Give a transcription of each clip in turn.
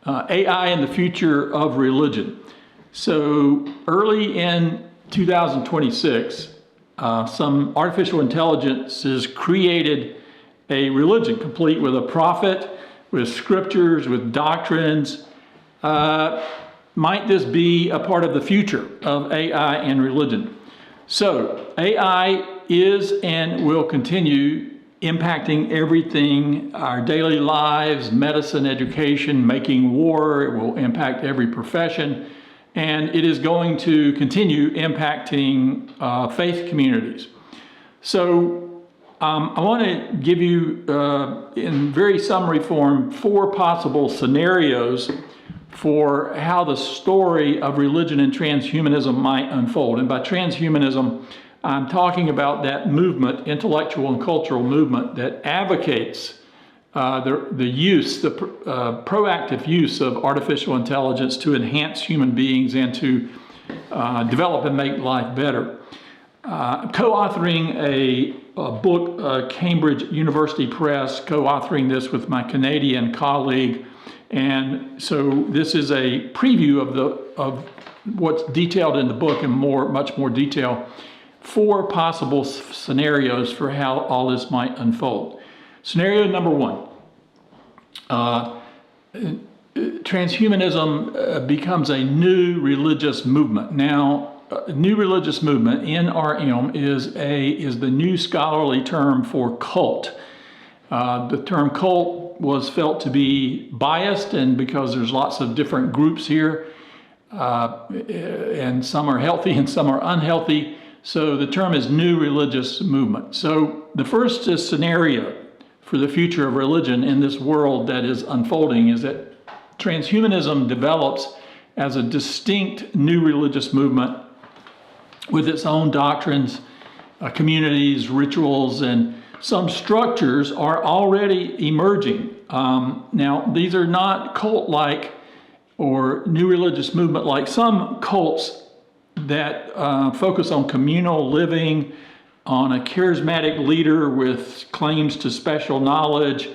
AI and the future of religion. So early in 2026, some artificial intelligences created a religion complete with a prophet, with scriptures, with doctrines. Might this be a part of the future of AI and religion? So AI is and will continue impacting everything, our daily lives, medicine, education, making war. It will impact every profession, and it is going to continue impacting faith communities. So I want to give you, in very summary form, 4 possible scenarios for how the story of religion and transhumanism might unfold. And by transhumanism, I'm talking about that movement, intellectual and cultural movement, that advocates the proactive use of artificial intelligence to enhance human beings and to develop and make life better. Co-authoring a book, Cambridge University Press, co-authoring this with my Canadian colleague. And so this is a preview of what's detailed in the book in much more detail. 4 possible scenarios for how all this might unfold. Scenario number 1, transhumanism becomes a new religious movement. Now, a new religious movement, NRM, is the new scholarly term for cult. The term cult was felt to be biased, and because there's lots of different groups here, and some are healthy and some are unhealthy, so the term is new religious movement. So the first scenario for the future of religion in this world that is unfolding is that transhumanism develops as a distinct new religious movement with its own doctrines, communities, rituals, and some structures are already emerging. Now, these are not cult-like or new religious movement like some cults that focus on communal living, on a charismatic leader with claims to special knowledge.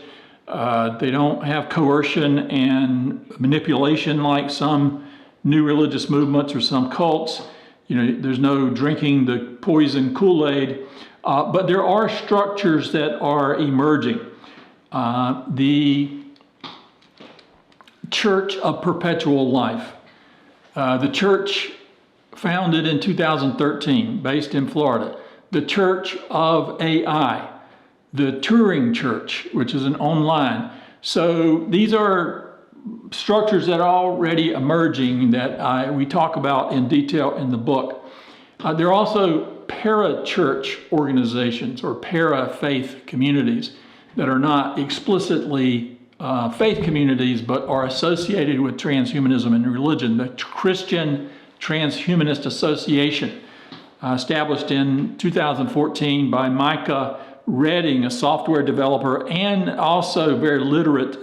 They don't have coercion and manipulation like some new religious movements or some cults. There's no drinking the poison Kool-Aid, but there are structures that are emerging. The Church of Perpetual Life. The church founded in 2013, based in Florida. The Church of AI, the Turing Church, which is an online. So these are structures that are already emerging that we talk about in detail in the book. There are also para-church organizations or para-faith communities that are not explicitly faith communities, but are associated with transhumanism and religion. The Christian Transhumanist Association, established in 2014 by Micah Redding, a software developer and also very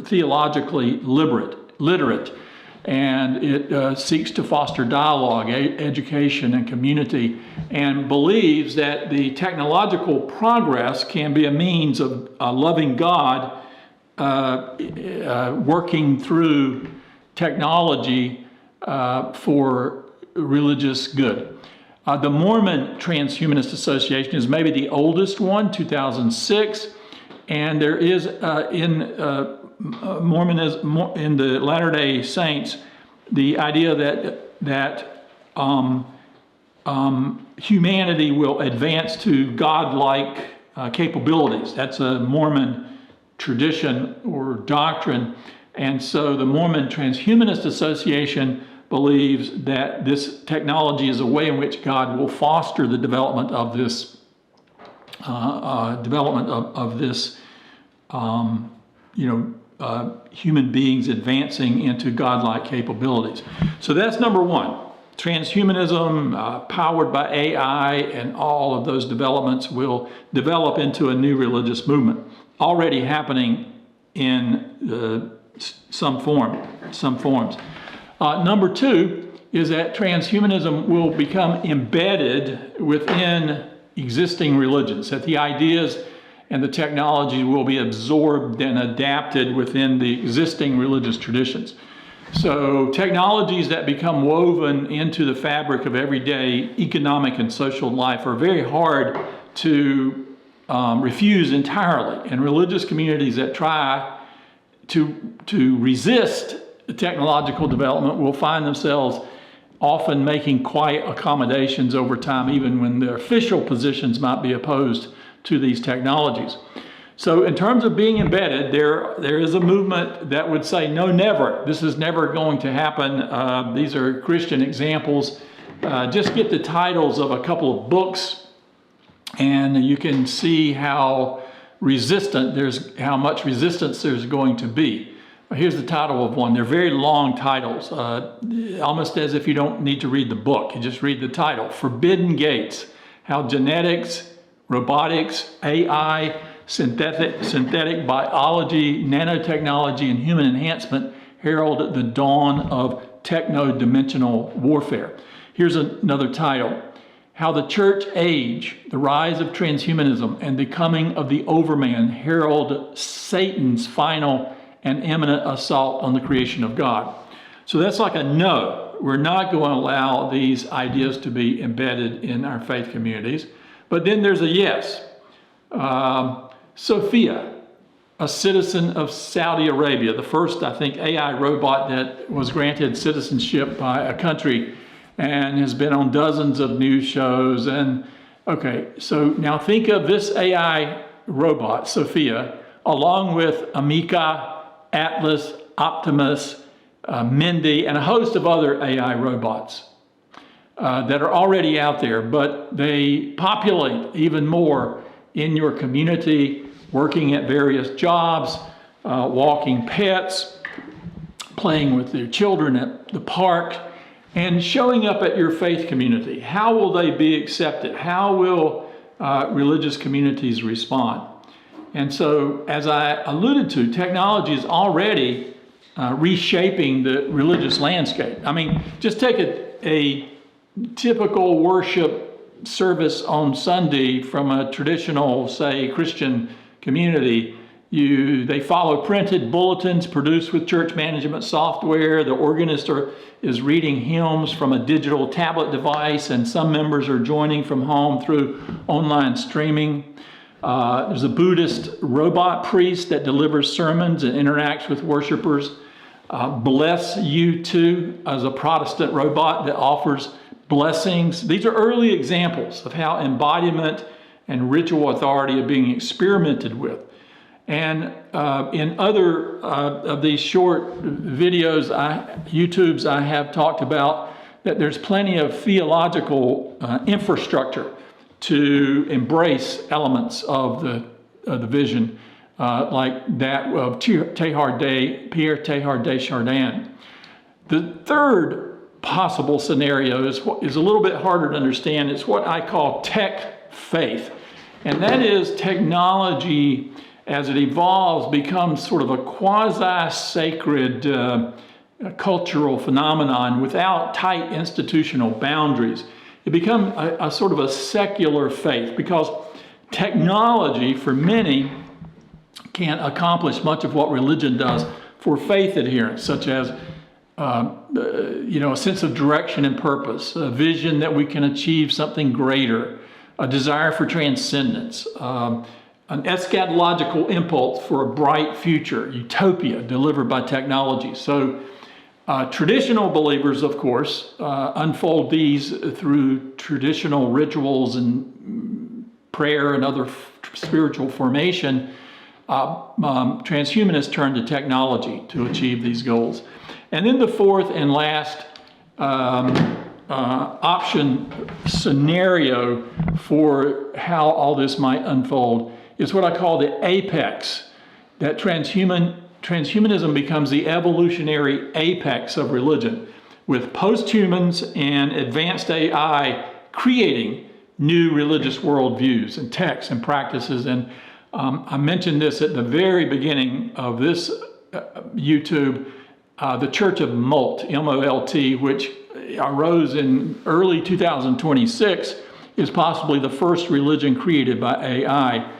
theologically literate. And it seeks to foster dialogue, education, and community, and believes that the technological progress can be a means of a loving God working through technology for religious good. The Mormon Transhumanist Association is maybe the oldest one, 2006, and there is in Mormonism, in the Latter-day Saints, the idea that humanity will advance to God-like capabilities. That's a Mormon tradition or doctrine, and so the Mormon Transhumanist Association believes that this technology is a way in which God will foster the development of this human beings advancing into godlike capabilities. So that's number 1. Transhumanism, powered by AI, and all of those developments will develop into a new religious movement, already happening in some forms. Number 2 is that transhumanism will become embedded within existing religions, that the ideas and the technology will be absorbed and adapted within the existing religious traditions. So technologies that become woven into the fabric of everyday economic and social life are very hard to refuse entirely. And religious communities that try to resist technological development will find themselves often making quiet accommodations over time, even when their official positions might be opposed to these technologies. So in terms of being embedded, there is a movement that would say, no, never. This is never going to happen. These are Christian examples. Just get the titles of a couple of books, and you can see how how much resistance there's going to be. Here's the title of one. They're very long titles, almost as if you don't need to read the book. You just read the title. Forbidden Gates: How Genetics, Robotics, AI, Synthetic Biology, Nanotechnology, and Human Enhancement herald the dawn of techno-dimensional warfare. Here's another title: How the Church Age, the Rise of Transhumanism, and the Coming of the Overman herald Satan's final and imminent assault on the creation of God. So that's like a no. We're not going to allow these ideas to be embedded in our faith communities. But then there's a yes. Sophia, a citizen of Saudi Arabia, the first, I think, AI robot that was granted citizenship by a country and has been on dozens of news shows. And okay, so now think of this AI robot, Sophia, along with Amika, Atlas, Optimus, Mindy, and a host of other AI robots that are already out there, but they populate even more in your community, working at various jobs, walking pets, playing with their children at the park, and showing up at your faith community. How will they be accepted? How will religious communities respond? And so, as I alluded to, technology is already reshaping the religious landscape. I mean, just take a typical worship service on Sunday from a traditional, say, Christian community. They follow printed bulletins produced with church management software. The organist is reading hymns from a digital tablet device, and some members are joining from home through online streaming. There's a Buddhist robot priest that delivers sermons and interacts with worshipers. Bless You Too as a Protestant robot that offers blessings. These are early examples of how embodiment and ritual authority are being experimented with. And in other of these short videos, YouTubes, I have talked about that there's plenty of theological infrastructure to embrace elements of the vision, like that of Pierre Teilhard de Chardin. The third possible scenario is a little bit harder to understand. It's what I call tech faith. And that is technology, as it evolves, becomes sort of a quasi-sacred cultural phenomenon without tight institutional boundaries. It becomes a sort of a secular faith, because technology, for many, can accomplish much of what religion does for faith adherents, such as a sense of direction and purpose, a vision that we can achieve something greater, a desire for transcendence, an eschatological impulse for a bright future, utopia delivered by technology. So traditional believers, of course, unfold these through traditional rituals and prayer and other spiritual formation. Transhumanists turn to technology to achieve these goals. And then the fourth and last option scenario for how all this might unfold is what I call the apex, that transhumanism becomes the evolutionary apex of religion, with posthumans and advanced AI creating new religious worldviews and texts and practices. And I mentioned this at the very beginning of this YouTube, the Church of Molt, M-O-L-T, which arose in early 2026, is possibly the first religion created by AI.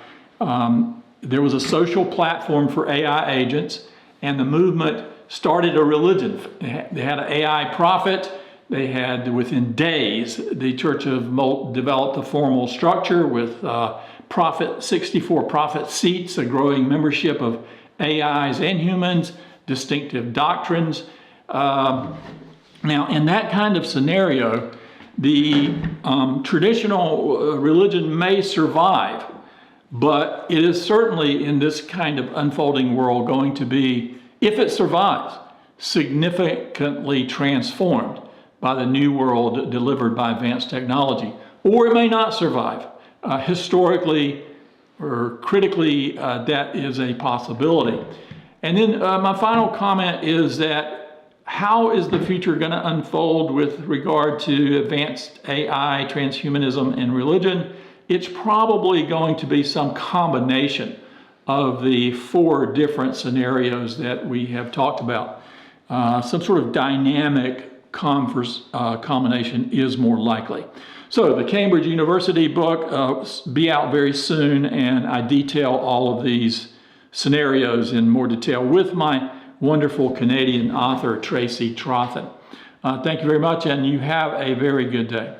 There was a social platform for AI agents, and the movement started a religion. They had an AI prophet. They had, within days, the Church of Molt developed a formal structure with 64 prophet seats, a growing membership of AIs and humans, distinctive doctrines. Now, in that kind of scenario, the traditional religion may survive, but it is certainly, in this kind of unfolding world, going to be, if it survives, significantly transformed by the new world delivered by advanced technology. Or it may not survive. Historically or critically, that is a possibility. And then my final comment is that how is the future going to unfold with regard to advanced AI, transhumanism, and religion? It's probably going to be some combination of the 4 different scenarios that we have talked about. Some sort of dynamic combination is more likely. So the Cambridge University book be out very soon, and I detail all of these scenarios in more detail with my wonderful Canadian author, Tracy Trothan. Thank you very much, and you have a very good day.